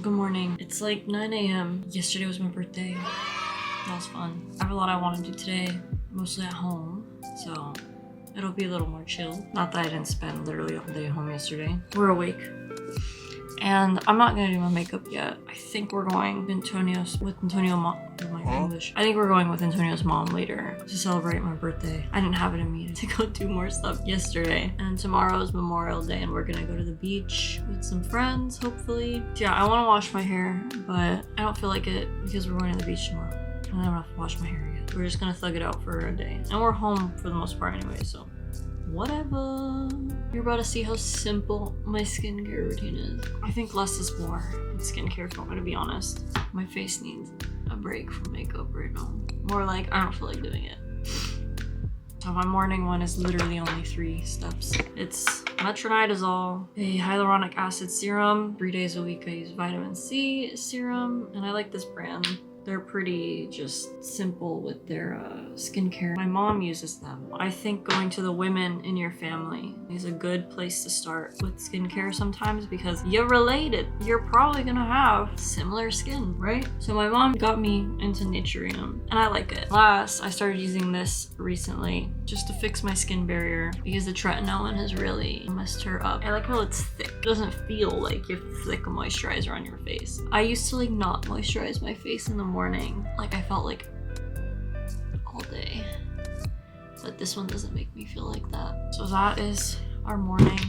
Good morning. It's like 9 a.m. Yesterday was my birthday. That was fun. I have a lot I want to do today, mostly at home, so it'll be a little more chill. Not that I didn't spend literally all day at home yesterday. We're awake. And I'm not gonna do my makeup yet. I think we're going with Antonio's mom. English. I think we're going with Antonio's mom later to celebrate my birthday. I didn't have it in me to go do more stuff yesterday. And tomorrow is Memorial Day and we're gonna go to the beach with some friends, hopefully. So yeah, I wanna wash my hair, but I don't feel like it because we're going to the beach tomorrow. And I don't have to wash my hair yet. We're just gonna thug it out for a day. And we're home for the most part anyway, so whatever. You're about to see how simple my skincare routine is. I think less is more in skincare, if I'm gonna be honest. My face needs a break from makeup right now. More like, I don't feel like doing it. So my morning one is literally only 3 steps. It's metronidazole, a hyaluronic acid serum. 3 days a week I use vitamin C serum, and I like this brand. They're pretty just simple with their skincare. My mom uses them. I think going to the women in your family is a good place to start with skincare sometimes because you're related. You're probably gonna have similar skin, right? So my mom got me into Naturium and I like it. Last, I started using this recently just to fix my skin barrier because the tretinoin one has really messed her up. I like how it's thick. It doesn't feel like you have thick moisturizer on your face. I used to like not moisturize my face in the morning. Like I felt like all day. But this one doesn't make me feel like that. So that is our morning.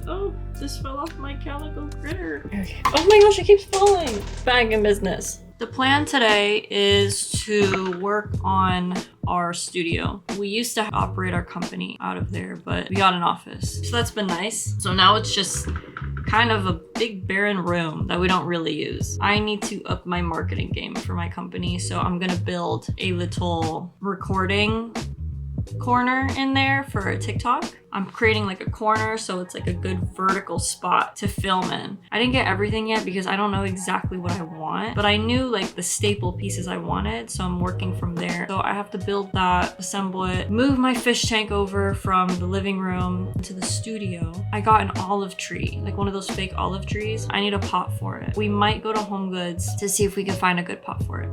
Oh, this fell off my calico critter. Okay. Oh my gosh, it keeps falling. Back in business. The plan today is to work on our studio. We used to operate our company out of there, but we got an office. So that's been nice. So now it's just kind of a big barren room that we don't really use. I need to up my marketing game for my company, so I'm gonna build a little recording corner in there for a TikTok. I'm creating like a corner so it's like a good vertical spot to film in. I didn't get everything yet because I don't know exactly what I want, but I knew like the staple pieces I wanted, so I'm working from there. So I have to build that, assemble it, move my fish tank over from the living room to the studio. I got an olive tree, like one of those fake olive trees. I need a pot for it. We might go to Home Goods to see if we can find a good pot for it.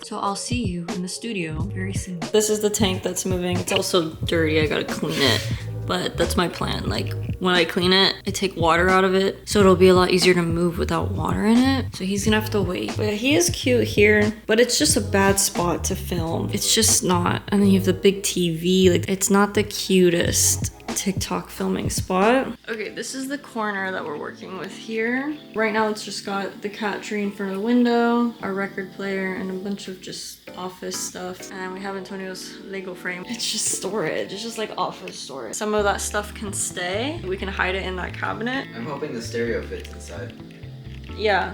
So I'll see you in the studio very soon. This is the tank that's moving. It's also dirty, I gotta clean it. But that's my plan. Like when I clean it, I take water out of it. So it'll be a lot easier to move without water in it. So he's gonna have to wait. But he is cute here, but it's just a bad spot to film. It's just not. And then you have the big TV. Like it's not the cutest TikTok filming spot. Okay, this is the corner that we're working with here. Right now it's just got the cat tree in front of the window, our record player, and a bunch of just office stuff. And we have Antonio's Lego frame. It's just storage. It's just like office storage. Some of that stuff can stay. We can hide it in that cabinet. I'm hoping the stereo fits inside. Yeah.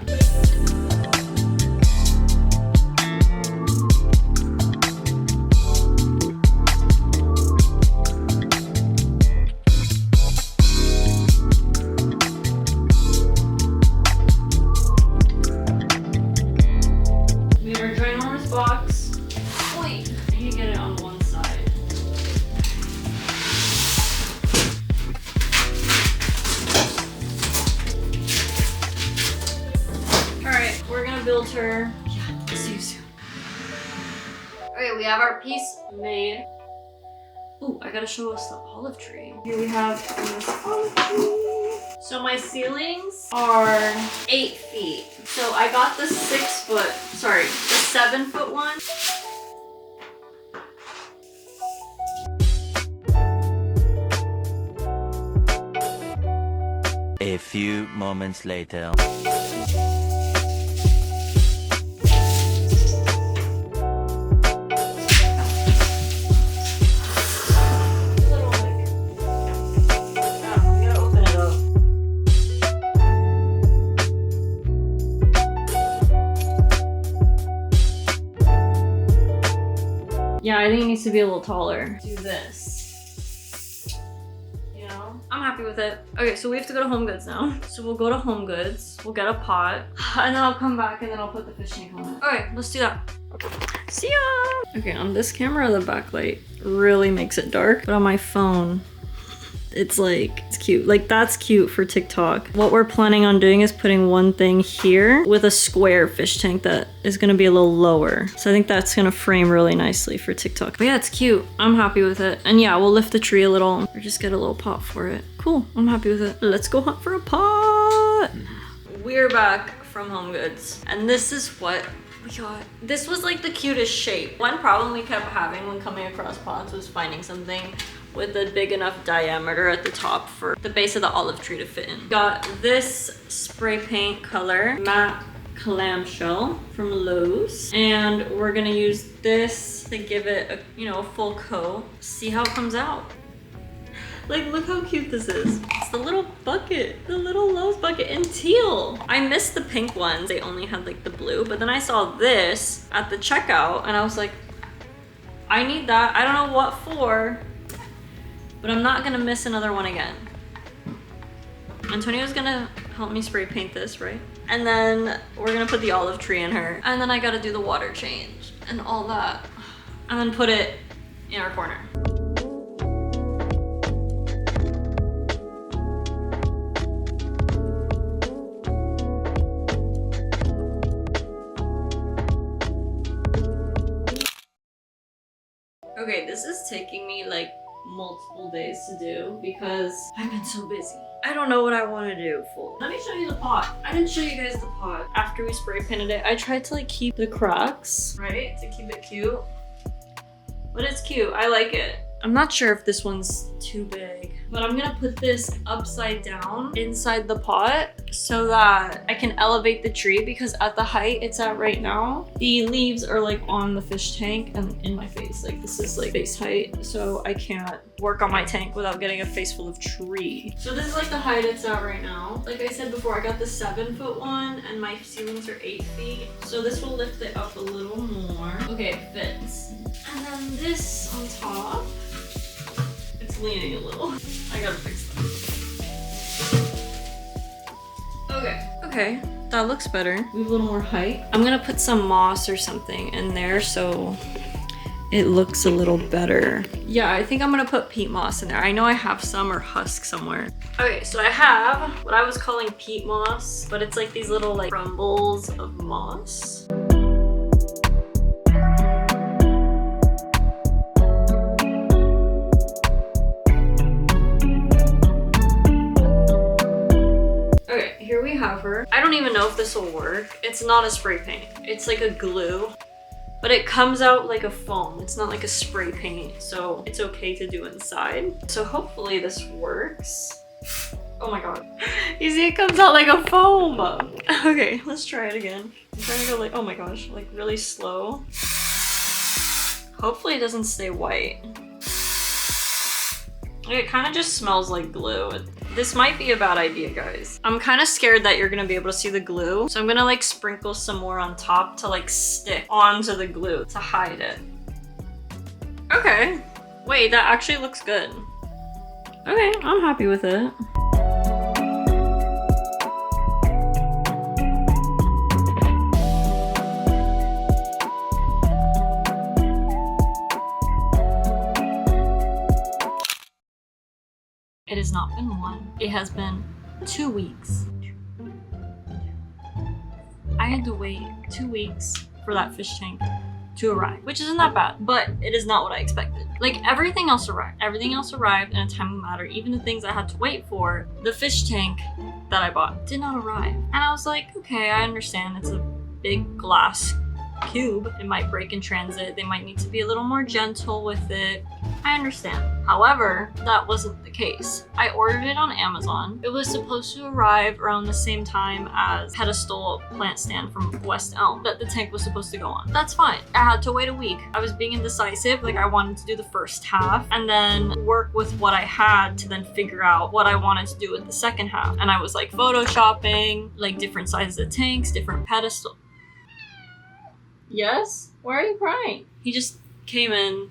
Build her. Yeah, see you soon. Okay, we have our piece made. Ooh, I gotta show us the olive tree. Here we have this olive tree. So my ceilings are 8 feet. So I got the 7-foot one. A few moments later. Yeah, I think it needs to be a little taller. Do this. You know? I'm happy with it. Okay, so we have to go to Home Goods now. So we'll go to Home Goods, we'll get a pot, and then I'll come back and then I'll put the fish tank on it. Okay, let's do that. See ya! Okay, on this camera, the backlight really makes it dark, but on my phone, it's like, it's cute. Like that's cute for TikTok. What we're planning on doing is putting one thing here with a square fish tank that is gonna be a little lower. So I think that's gonna frame really nicely for TikTok. But yeah, it's cute. I'm happy with it. And yeah, we'll lift the tree a little or just get a little pot for it. Cool, I'm happy with it. Let's go hunt for a pot. We're back from Home Goods. And this is what we got. This was like the cutest shape. One problem we kept having when coming across pots was finding something with a big enough diameter at the top for the base of the olive tree to fit in. Got this spray paint color, matte clamshell from Lowe's. And we're gonna use this to give it a, you know, a full coat. See how it comes out. Like, look how cute this is. It's the little bucket, the little Lowe's bucket in teal. I missed the pink ones. They only had like the blue, but then I saw this at the checkout and I was like, I need that. I don't know what for, but I'm not gonna miss another one again. Antonio's gonna help me spray paint this, right? And then we're gonna put the olive tree in her. And then I gotta do the water change and all that. And then put it in our corner. Okay, this is taking me like multiple days to do because I've been so busy. I don't know what I want to do fully. Let me show you the pot. I didn't show you guys the pot. After we spray painted it, I tried to like keep the cracks, right? To keep it cute. But it's cute, I like it. I'm not sure if this one's too big, but I'm gonna put this upside down inside the pot so that I can elevate the tree because at the height it's at right now, the leaves are like on the fish tank and in my face. Like this is like face height, so I can't work on my tank without getting a face full of tree. So this is like the height it's at right now. Like I said before, I got the 7-foot one and my ceilings are 8 feet. So this will lift it up a little more. Okay, it fits. And then this on top, it's leaning a little. I gotta fix that. Okay, that looks better. We have a little more height. I'm gonna put some moss or something in there so it looks a little better. Yeah, I think I'm gonna put peat moss in there. I know I have some or husk somewhere. Okay, so I have what I was calling peat moss, but it's like these little like crumbles of moss. Here we have her. I don't even know if this will work. It's not a spray paint. It's like a glue, but it comes out like a foam. It's not like a spray paint, so it's okay to do inside. So hopefully this works. Oh my god. You see, it comes out like a foam. Okay, let's try it again. I'm trying to go like, oh my gosh, like really slow. Hopefully it doesn't stay white. It kind of just smells like glue. This might be a bad idea, guys. I'm kind of scared that you're gonna be able to see the glue. So I'm gonna like sprinkle some more on top to like stick onto the glue to hide it. Okay. Wait, that actually looks good. Okay, I'm happy with it. It has not been 1. It has been 2 weeks. I had to wait 2 weeks for that fish tank to arrive, which isn't that bad, but it is not what I expected. Like everything else arrived. Everything else arrived in a timely manner. Even the things I had to wait for, the fish tank that I bought did not arrive. And I was like, okay, I understand. It's a big glass cube. It might break in transit. They might need to be a little more gentle with it. I understand. However, that wasn't the case. I ordered it on Amazon. It was supposed to arrive around the same time as pedestal plant stand from West Elm that the tank was supposed to go on. That's fine. I had to wait a week. I was being indecisive. Like I wanted to do the first half and then work with what I had to then figure out what I wanted to do with the second half. And I was like photoshopping, like different sizes of tanks, different pedestal. Yes? Why are you crying? He just came in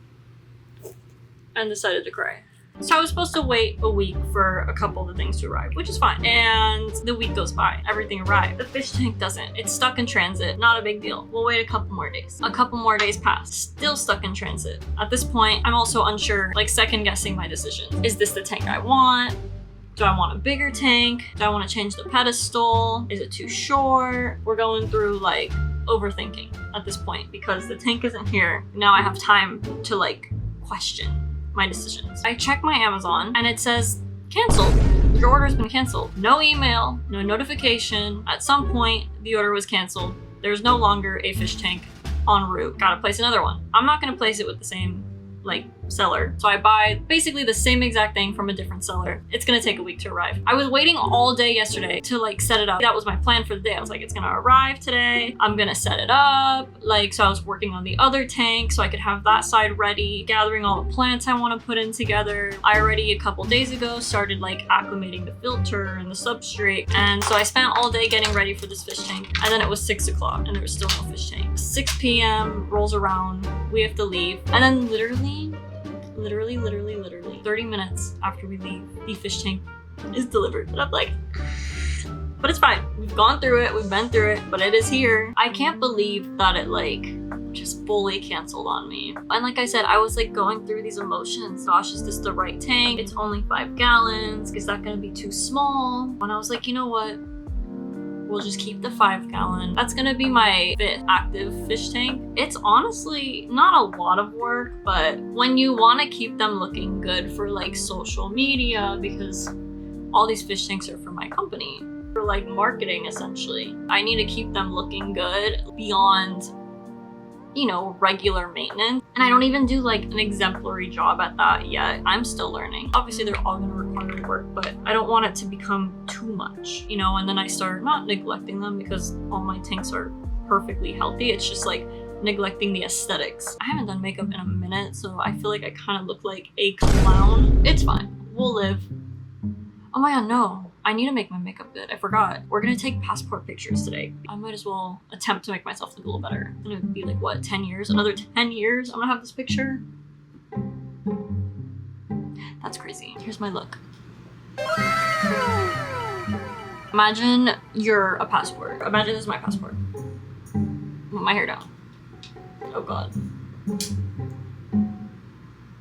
and decided to cry. So I was supposed to wait a week for a couple of the things to arrive, which is fine. And the week goes by, everything arrived. The fish tank doesn't. It's stuck in transit, not a big deal. We'll wait a couple more days. A couple more days pass, still stuck in transit. At this point, I'm also unsure, like second guessing my decision. Is this the tank I want? Do I want a bigger tank? Do I want to change the pedestal? Is it too short? We're going through like overthinking at this point because the tank isn't here. Now I have time to like question my decisions. I check my Amazon and it says canceled. Your order's been canceled. No email, no notification. At some point, the order was canceled. There's no longer a fish tank en route. Gotta place another one. I'm not gonna place it with the same like seller. So I buy basically the same exact thing from a different seller. It's gonna take a week to arrive. I was waiting all day yesterday to like set it up. That was my plan for the day. I was like, it's gonna arrive today. I'm gonna set it up. Like, so I was working on the other tank so I could have that side ready, gathering all the plants I wanna put in together. I already a couple days ago started like acclimating the filter and the substrate. And so I spent all day getting ready for this fish tank. And then it was 6 o'clock and there was still no fish tank. 6 p.m. rolls around, we have to leave. And then literally 30 minutes after we leave, the fish tank is delivered. And I'm like, but it's fine. We've gone through it, we've been through it, but it is here. I can't believe that it like just fully canceled on me. And like I said, I was like going through these emotions. Gosh, is this the right tank? It's only 5 gallons. Is that gonna be too small? And I was like, you know what? We'll just keep the 5 gallon. That's gonna be my 5th active fish tank. It's honestly not a lot of work, but when you wanna keep them looking good for like social media, because all these fish tanks are for my company, for like marketing essentially. I need to keep them looking good beyond, you know, regular maintenance. And I don't even do like an exemplary job at that yet. I'm still learning. Obviously they're all gonna require work, but I don't want it to become too much, you know, and then I start not neglecting them because all my tanks are perfectly healthy. It's just like neglecting the aesthetics. I haven't done makeup in a minute, so I feel like I kind of look like a clown. It's fine, we'll live. Oh my god, no. I need to make my makeup good. I forgot. We're gonna take passport pictures today. I might as well attempt to make myself look a little better. And it would be like, what, 10 years? Another 10 years I'm gonna have this picture? That's crazy. Here's my look. Imagine you're a passport. Imagine this is my passport. With my hair down. Oh god.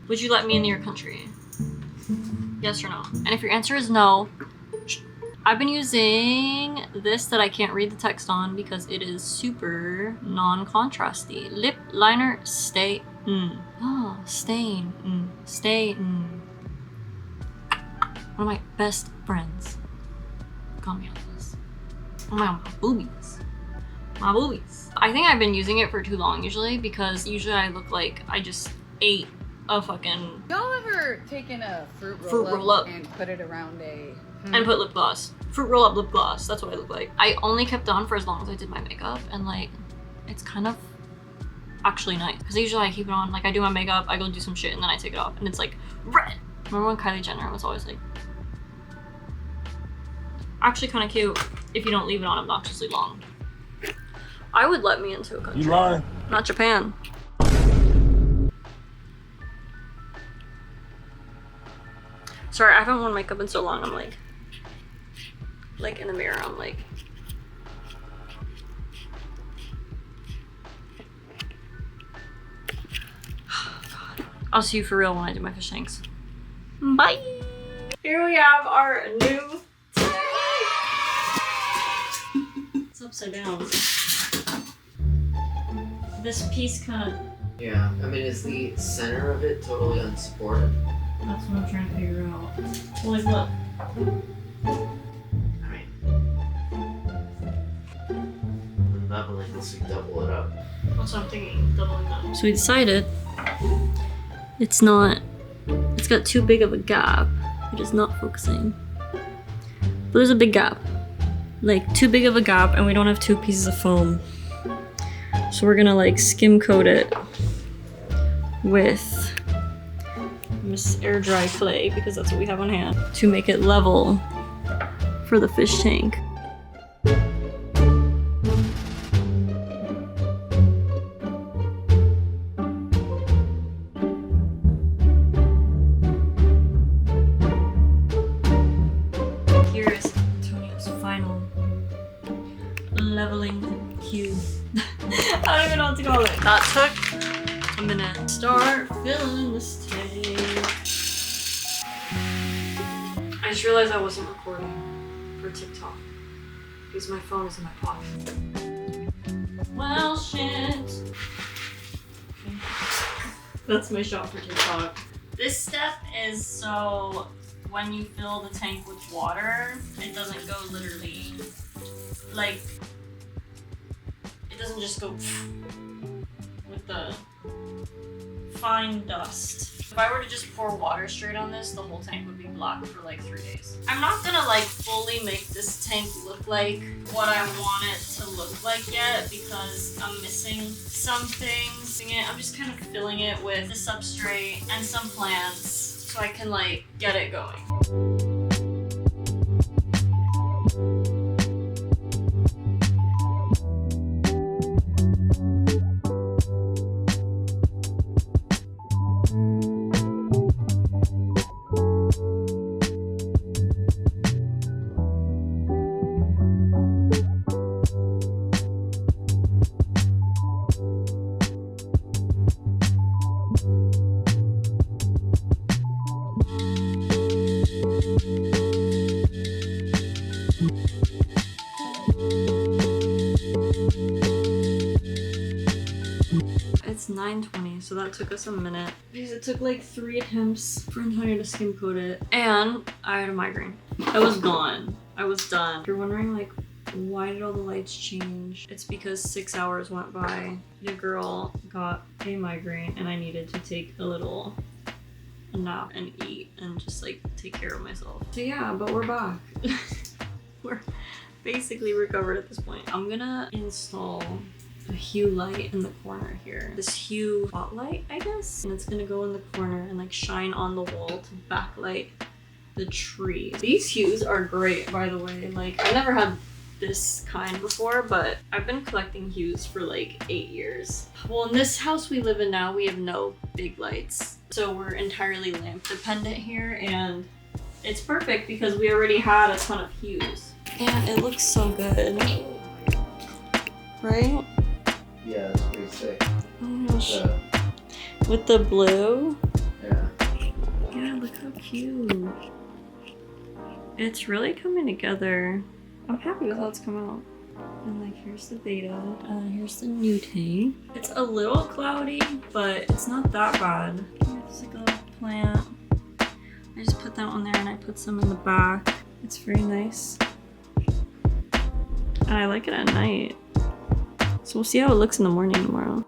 Would you let me into your country? Yes or no? And if your answer is no, I've been using this that I can't read the text on because it is super non-contrasty. Lip liner stay. Oh, stain. Stay. One of my best friends got me on this. Oh my boobies. My boobies. I think I've been using it for too long usually because usually I look like I just ate a fucking... Y'all ever taken a fruit roll up and put it around a... and put lip gloss. Fruit roll up lip gloss. That's what I look like. I only kept on for as long as I did my makeup, and like, it's kind of actually nice. Because usually I keep it on, like I do my makeup, I go do some shit, and then I take it off, and it's like red. Remember when Kylie Jenner was always like, actually kind of cute if you don't leave it on obnoxiously long. I would let me into a country. You lying? Not Japan. Sorry, I haven't worn makeup in so long. I'm like in the mirror, I'm like, God. I'll see you for real when I do my fish tanks. Bye. Here we have our new tank. It's upside down. This piece kind of... Yeah, I mean, is the center of it totally unsupported? That's what I'm trying to figure out. Well, like, look. I mean, the leveling unless we double it up. That's what I'm thinking, doubling up. So we decided it's got too big of a gap. It is not focusing. But there's a big gap. Like, too big of a gap, and we don't have 2 pieces of foam. So we're gonna like skim coat it with this air dry clay because that's what we have on hand to make it level for the fish tank. That took a minute. Start filling this tank. I just realized I wasn't recording for TikTok because my phone is in my pocket. Well, shit. Okay. That's my shot for TikTok. This step is so when you fill the tank with water, it doesn't go literally like, it doesn't just go with the fine dust. If I were to just pour water straight on this, the whole tank would be black for like 3 days. I'm not gonna like fully make this tank look like what I want it to look like yet because I'm missing some things. I'm just kind of filling it with the substrate and some plants so I can like get it going. It's 9:20, so that took us a minute. Because it took like 3 attempts for Antonio to skim coat it. And I had a migraine. I was gone. I was done. If you're wondering like, why did all the lights change? It's because 6 hours went by. Your girl got a migraine and I needed to take a little nap and eat and just like take care of myself. So yeah, but we're back. We're basically recovered at this point. I'm gonna install a hue light in the corner here. This hue spotlight, I guess. And it's gonna go in the corner and like shine on the wall to backlight the tree. These hues are great, by the way. Like, I never had this kind before, but I've been collecting hues for like 8 years. Well, in this house we live in now, we have no big lights. So we're entirely lamp dependent here, and it's perfect because we already had a ton of hues. And it looks so good. Right? Yeah, that's pretty sick. Oh my gosh. With the blue? Yeah. Yeah, look how cute. It's really coming together. I'm happy with how it's come out. And like, here's the beta. Here's the new tank. It's a little cloudy, but it's not that bad. Here's like a little plant. I just put that one there and I put some in the back. It's very nice. And I like it at night. So we'll see how it looks in the morning tomorrow.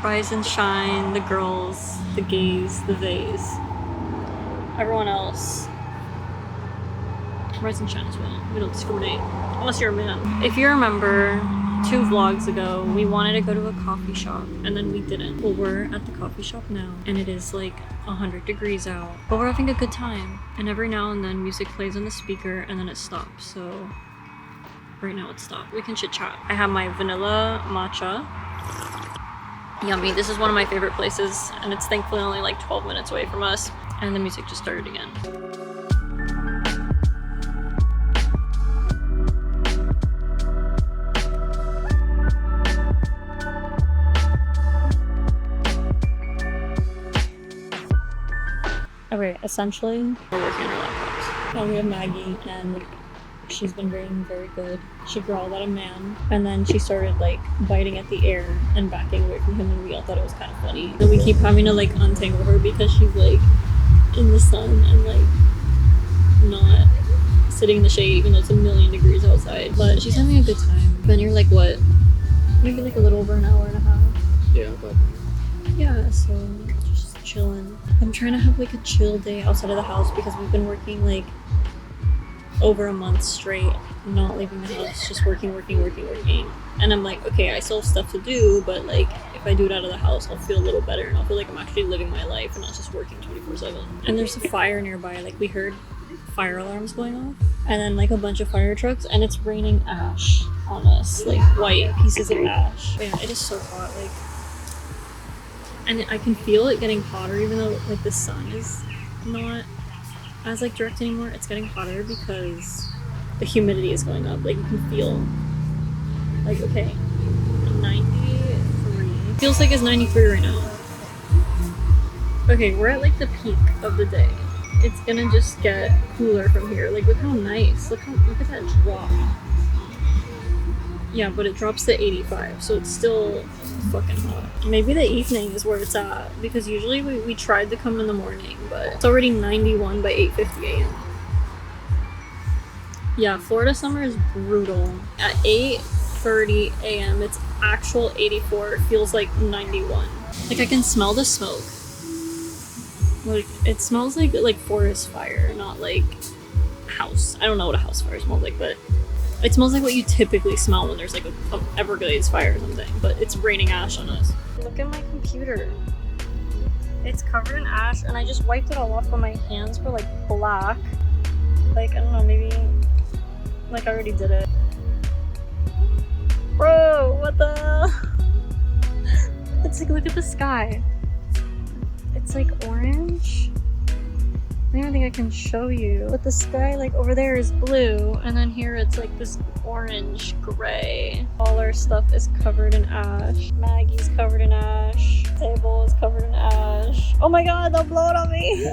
Rise and shine, the girls, the gays, the theys. Everyone else. Rise and shine as well. We don't discriminate. Unless you're a man. If you remember 2 vlogs ago, we wanted to go to a coffee shop and then we didn't. Well, we're at the coffee shop now and it is like 100 degrees out. But we're having a good time. And every now and then music plays on the speaker and then it stops. So right now it stopped. We can chit chat. I have my vanilla matcha. Yummy. This is one of my favorite places and it's thankfully only like 12 minutes away from us. And the music just started again. Okay, essentially, we're working on our laptops. And we have Maggie, and she's been being very good. She growled at a man, and then she started like biting at the air and backing away from him, and we all thought it was kind of funny. So we keep having to like untangle her because she's like in the sun and like not sitting in the shade even though it's 1,000,000 degrees outside. But she's having a good time. Been here like what? Maybe like a little over an hour and a half. Yeah, but Yeah, so just chilling. I'm trying to have like a chill day outside of the house because we've been working like over a month straight, not leaving the house, just working. And I'm like, okay, I still have stuff to do, but like if I do it out of the house, I'll feel a little better and I'll feel like I'm actually living my life and not just working 24/7. And there's a fire nearby, like we heard fire alarms going off, and then like a bunch of fire trucks, and it's raining ash on us, like white pieces of ash. But yeah, it is so hot, like, and I can feel it getting hotter, even though like the sun is not as like direct anymore. It's getting hotter because the humidity is going up. Like you can feel, like, okay, 93. Feels like it's 93 right now. Okay, we're at like the peak of the day. It's gonna just get cooler from here. Like, look how nice. Look at that drop. Yeah, but it drops to 85, so it's still fucking hot. Maybe the evening is where it's at, because usually we tried to come in the morning, but it's already 91 by 8:50 a.m. Yeah, Florida summer is brutal. At 8:30 a.m. it's actual 84. It feels like 91. Like, I can smell the smoke. Like, it smells like forest fire, not like house. I don't know what a house fire smells like, but it smells like what you typically smell when there's like a Everglades fire or something. But it's raining ash on us. Look at my computer. It's covered in ash, and I just wiped it all off, but my hands were like black. Like, I don't know, maybe like I already did it. Bro, what the? It's like, look at the sky. It's like orange. I don't even think I can show you. But the sky, like, over there is blue, and then here it's like this orange gray. All our stuff is covered in ash. Maggie's covered in ash. Table is covered in ash. Oh my god, they'll blow it on me.